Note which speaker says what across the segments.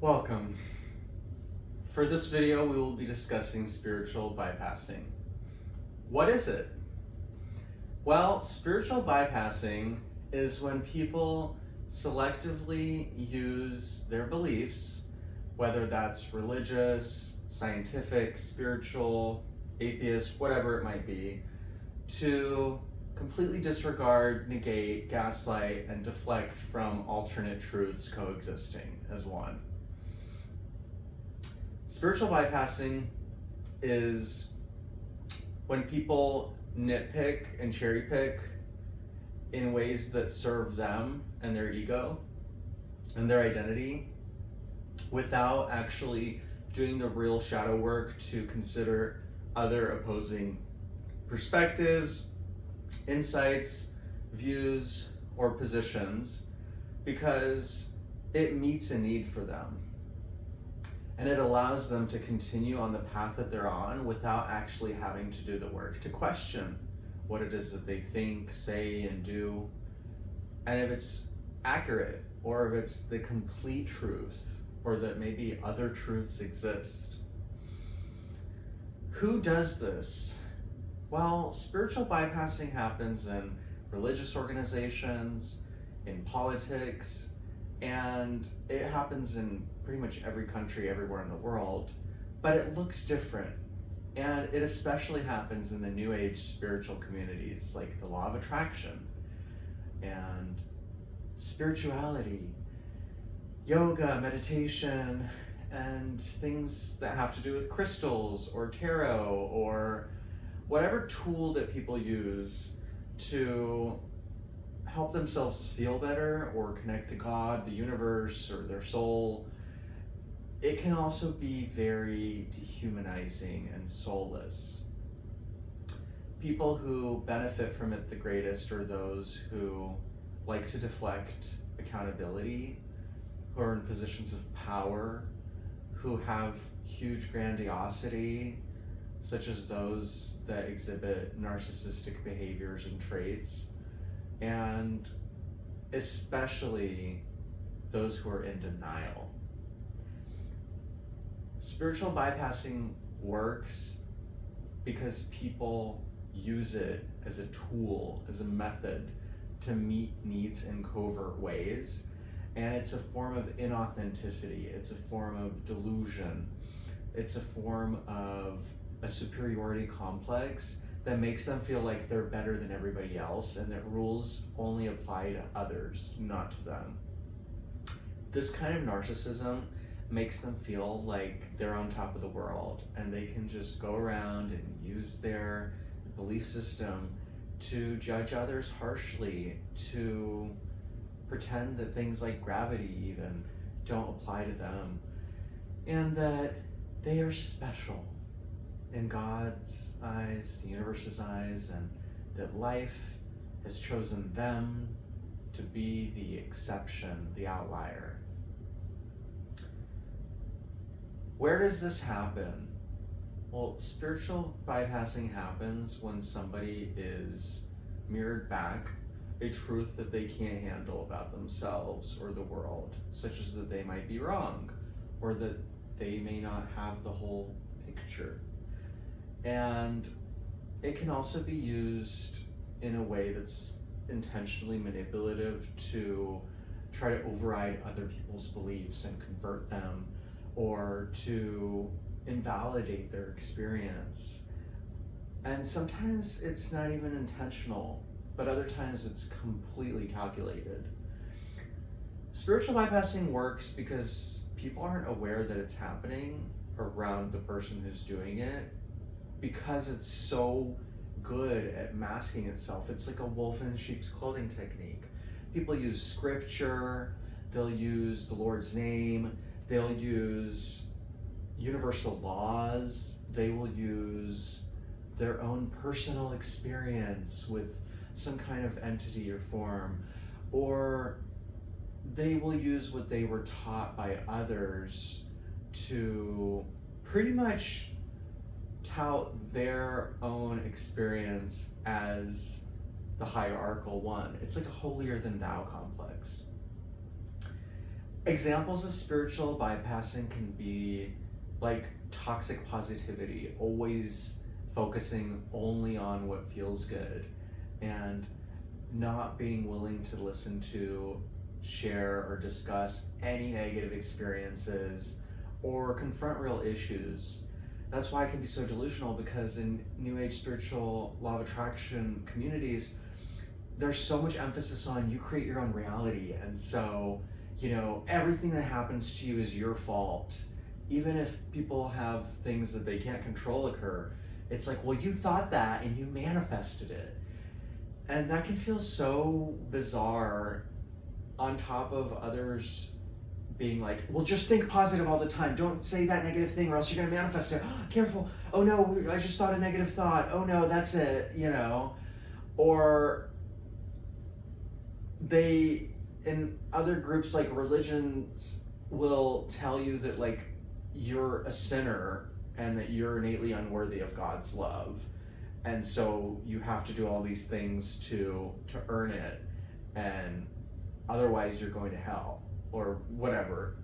Speaker 1: Welcome. For this video, we will be discussing spiritual bypassing. What is it? Well, spiritual bypassing is when people selectively use their beliefs, whether that's religious, scientific, spiritual, atheist, whatever it might be, to completely disregard, negate, gaslight, and deflect from alternate truths coexisting as one. Spiritual bypassing is when people nitpick and cherry pick in ways that serve them and their ego and their identity without actually doing the real shadow work to consider other opposing perspectives, insights, views, or positions, because it meets a need for them. And it allows them to continue on the path that they're on without actually having to do the work to question what it is that they think, say, and do, and if it's accurate, or if it's the complete truth, or that maybe other truths exist. Who does this? Well, spiritual bypassing happens in religious organizations, in politics, and it happens in pretty much every country everywhere in the world, but it looks different. And it especially happens in the New Age spiritual communities like the law of attraction and spirituality, yoga, meditation, and things that have to do with crystals or tarot or whatever tool that people use to help themselves feel better or connect to God, the universe, or their soul. It can also be very dehumanizing and soulless. People who benefit from it the greatest are those who like to deflect accountability, who are in positions of power, who have huge grandiosity, such as those that exhibit narcissistic behaviors and traits, and especially those who are in denial. Spiritual bypassing works because people use it as a tool, as a method to meet needs in covert ways, and it's a form of inauthenticity, it's a form of delusion, it's a form of a superiority complex that makes them feel like they're better than everybody else and that rules only apply to others, not to them. This kind of narcissism makes them feel like they're on top of the world and they can just go around and use their belief system to judge others harshly, to pretend that things like gravity even don't apply to them, and that they are special in God's eyes, the universe's eyes, and that life has chosen them to be the exception, the outlier. Where does this happen? Well, spiritual bypassing happens when somebody is mirrored back a truth that they can't handle about themselves or the world, such as that they might be wrong, or that they may not have the whole picture. And it can also be used in a way that's intentionally manipulative to try to override other people's beliefs and convert them, or to invalidate their experience. And sometimes it's not even intentional, but other times it's completely calculated. Spiritual bypassing works because people aren't aware that it's happening around the person who's doing it, because it's so good at masking itself. It's like a wolf in sheep's clothing technique. People use scripture, they'll use the Lord's name, they'll use universal laws, they will use their own personal experience with some kind of entity or form, or they will use what they were taught by others to pretty much tout their own experience as the hierarchical one. It's like a holier than thou complex. Examples of spiritual bypassing can be like toxic positivity, always focusing only on what feels good and not being willing to listen to, share, or discuss any negative experiences or confront real issues. That's why it can be so delusional, because in New Age spiritual law of attraction communities, there's so much emphasis on you create your own reality. And so, everything that happens to you is your fault. Even if people have things that they can't control occur, it's like, well, you thought that and you manifested it. And that can feel so bizarre, on top of others being like, well, just think positive all the time. Don't say that negative thing or else you're going to manifest it. Oh, careful. Oh no, I just thought a negative thought. Oh no, that's it, Or they, in other groups like religions, will tell you that like you're a sinner and that you're innately unworthy of God's love. And so you have to do all these things to earn it, and otherwise you're going to hell or whatever.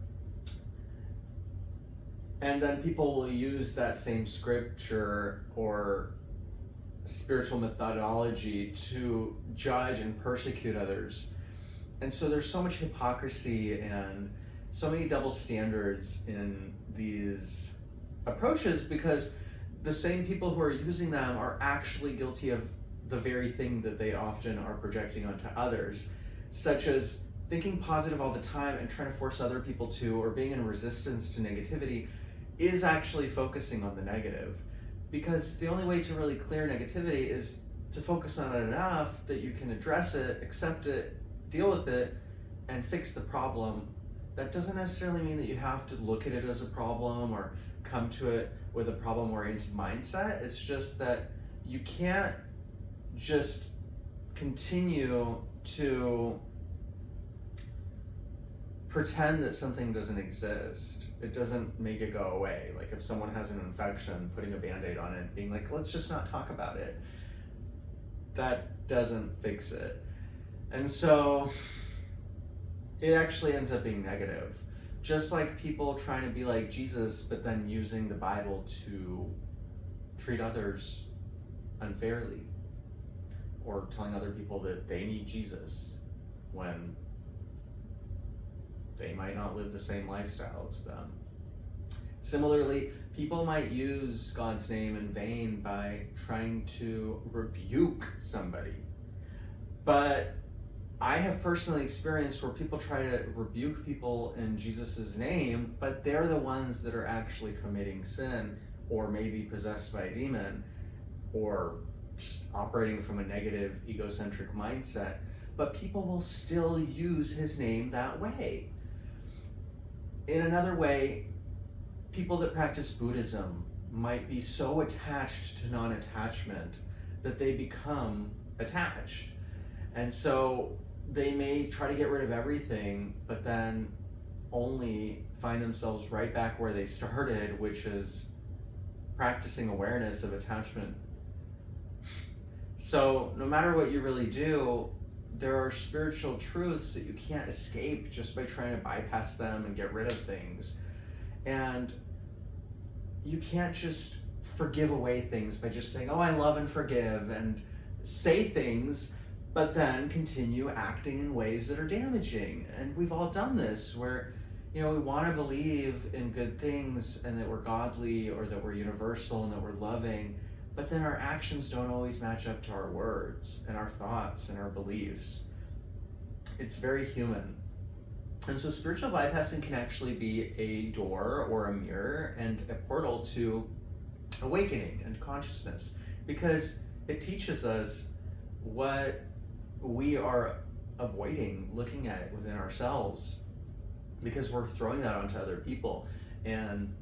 Speaker 1: And then people will use that same scripture or spiritual methodology to judge and persecute others. And so there's so much hypocrisy and so many double standards in these approaches, because the same people who are using them are actually guilty of the very thing that they often are projecting onto others, such as thinking positive all the time and trying to force other people to, or being in resistance to negativity, is actually focusing on the negative. Because the only way to really clear negativity is to focus on it enough that you can address it, accept it, deal with it, and fix the problem. That doesn't necessarily mean that you have to look at it as a problem or come to it with a problem-oriented mindset. It's just that you can't just continue to pretend that something doesn't exist. It doesn't make it go away. Like if someone has an infection, putting a Band-Aid on it, being like, let's just not talk about it, that doesn't fix it. And so it actually ends up being negative. Just like people trying to be like Jesus, but then using the Bible to treat others unfairly, or telling other people that they need Jesus when they might not live the same lifestyle as them. Similarly, people might use God's name in vain by trying to rebuke somebody. But I have personally experienced where people try to rebuke people in Jesus' name, but they're the ones that are actually committing sin, or maybe possessed by a demon, or just operating from a negative, egocentric mindset. But people will still use his name that way. In another way, people that practice Buddhism might be so attached to non-attachment that they become attached. And so they may try to get rid of everything, but then only find themselves right back where they started, which is practicing awareness of attachment. So no matter what you really do, there are spiritual truths that you can't escape just by trying to bypass them and get rid of things. And you can't just forgive away things by just saying, oh, I love and forgive, and say things, but then continue acting in ways that are damaging. And we've all done this, where we want to believe in good things and that we're godly or that we're universal and that we're loving, but then our actions don't always match up to our words and our thoughts and our beliefs. It's very human. And so spiritual bypassing can actually be a door or a mirror and a portal to awakening and consciousness, because it teaches us what we are avoiding looking at within ourselves, because we're throwing that onto other people, and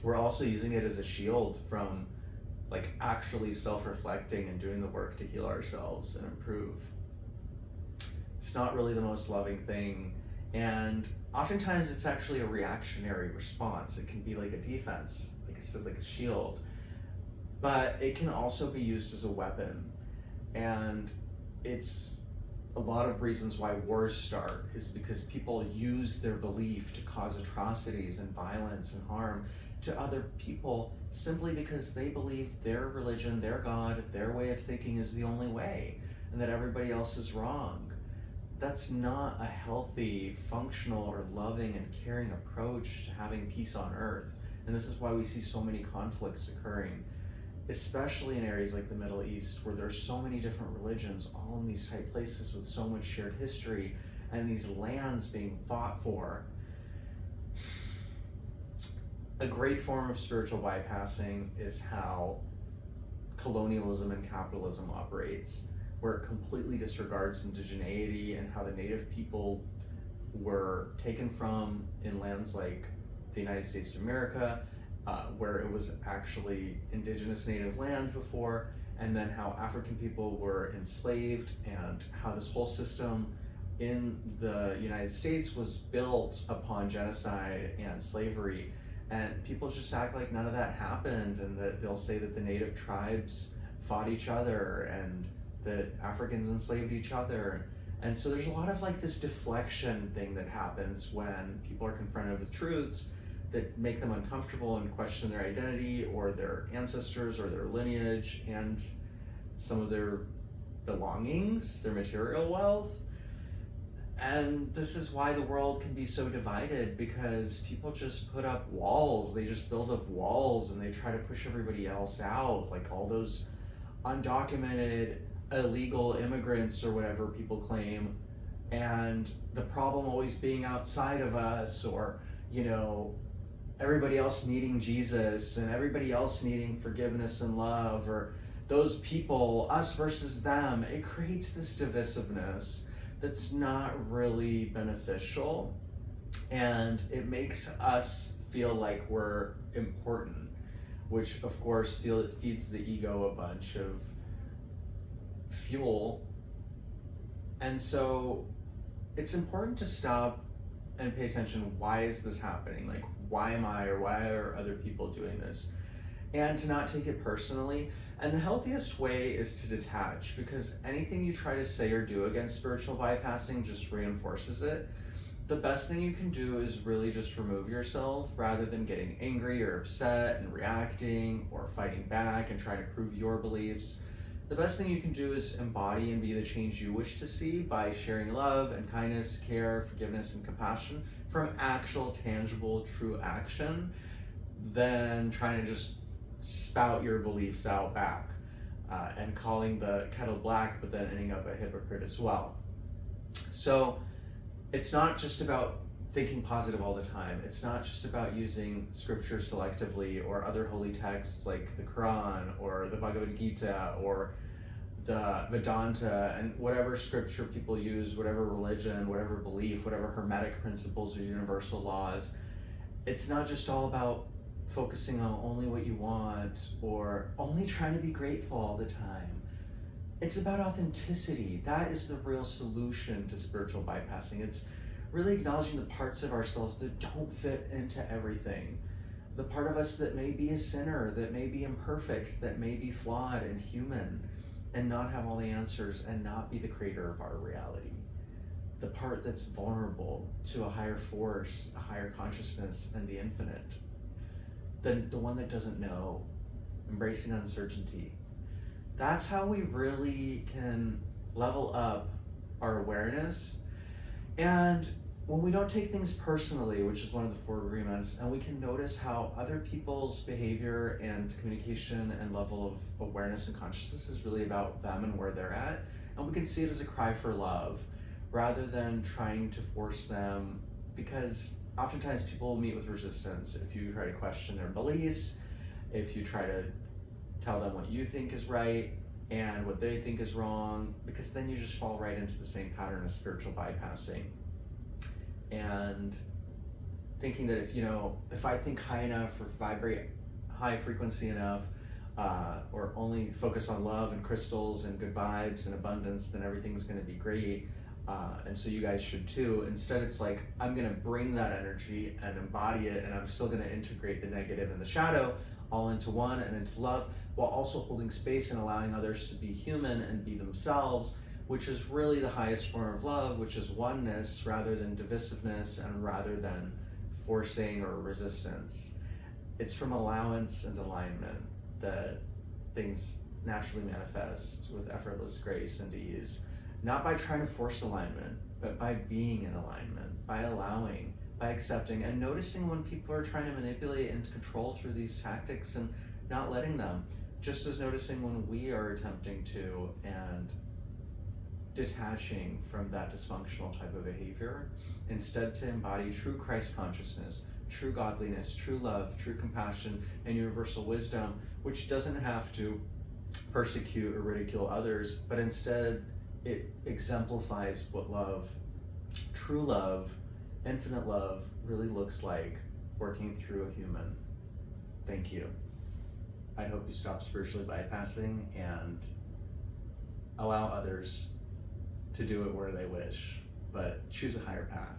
Speaker 1: we're also using it as a shield from actually self-reflecting and doing the work to heal ourselves and improve. It's not really the most loving thing, and oftentimes it's actually a reactionary response. It can be like a defense, like I said, like a shield, but it can also be used as a weapon. And it's a lot of reasons why wars start is because people use their belief to cause atrocities and violence and harm to other people simply because they believe their religion, their God, their way of thinking is the only way, and that everybody else is wrong. That's not a healthy, functional, or loving and caring approach to having peace on earth. And this is why we see so many conflicts occurring, especially in areas like the Middle East, where there's so many different religions, all in these tight places with so much shared history, and these lands being fought for. A great form of spiritual bypassing is how colonialism and capitalism operates, where it completely disregards indigeneity and how the native people were taken from in lands like the United States of America, where it was actually indigenous native land before, and then how African people were enslaved, and how this whole system in the United States was built upon genocide and slavery. And people just act like none of that happened, and that they'll say that the native tribes fought each other and that Africans enslaved each other. And so there's a lot of like this deflection thing that happens when people are confronted with truths that make them uncomfortable and question their identity or their ancestors or their lineage and some of their belongings, their material wealth. And this is why the world can be so divided, because people just put up walls. They just build up walls and they try to push everybody else out, like all those undocumented illegal immigrants or whatever people claim, and the problem always being outside of us, or everybody else needing Jesus and everybody else needing forgiveness and love, or those people, us versus them. It creates this divisiveness that's not really beneficial, and it makes us feel like we're important, which of course it feeds the ego a bunch of fuel. And so it's important to stop and pay attention. Why is this happening? Like, why am I, or why are other people doing this? And to not take it personally. And the healthiest way is to detach, because anything you try to say or do against spiritual bypassing just reinforces it. The best thing you can do is really just remove yourself, rather than getting angry or upset and reacting or fighting back and trying to prove your beliefs. The best thing you can do is embody and be the change you wish to see by sharing love and kindness, care, forgiveness, and compassion from actual, tangible, true action, than trying to just spout your beliefs out back and calling the kettle black, but then ending up a hypocrite as well. So it's not just about thinking positive all the time. It's not just about using scripture selectively or other holy texts like the Quran or the Bhagavad Gita or the Vedanta and whatever scripture people use, whatever religion, whatever belief, whatever hermetic principles or universal laws. It's not just all about focusing on only what you want or only trying to be grateful all the time. It's about authenticity. That is the real solution to spiritual bypassing. It's really acknowledging the parts of ourselves that don't fit into everything. The part of us that may be a sinner, that may be imperfect, that may be flawed and human, and not have all the answers and not be the creator of our reality. The part that's vulnerable to a higher force, a higher consciousness, and the infinite. The one that doesn't know, embracing uncertainty. That's how we really can level up our awareness. And when we don't take things personally, which is one of the 4 agreements, and we can notice how other people's behavior and communication and level of awareness and consciousness is really about them and where they're at, and we can see it as a cry for love rather than trying to force them, because oftentimes people will meet with resistance if you try to question their beliefs, if you try to tell them what you think is right and what they think is wrong, because then you just fall right into the same pattern of spiritual bypassing. And thinking that if I think high enough or vibrate high frequency enough, or only focus on love and crystals and good vibes and abundance, then everything's gonna be great. And so you guys should too. Instead, it's like, I'm gonna bring that energy and embody it, and I'm still gonna integrate the negative and the shadow all into one and into love, while also holding space and allowing others to be human and be themselves, which is really the highest form of love, which is oneness rather than divisiveness and rather than forcing or resistance. It's from allowance and alignment that things naturally manifest with effortless grace and ease, not by trying to force alignment, but by being in alignment, by allowing, by accepting, and noticing when people are trying to manipulate and control through these tactics and not letting them, just as noticing when we are attempting to and detaching from that dysfunctional type of behavior, instead to embody true Christ consciousness, true godliness, true love, true compassion, and universal wisdom, which doesn't have to persecute or ridicule others, but instead it exemplifies what love, true love, infinite love really looks like working through a human. Thank you. I hope you stop spiritually bypassing and allow others to do it where they wish, but choose a higher path.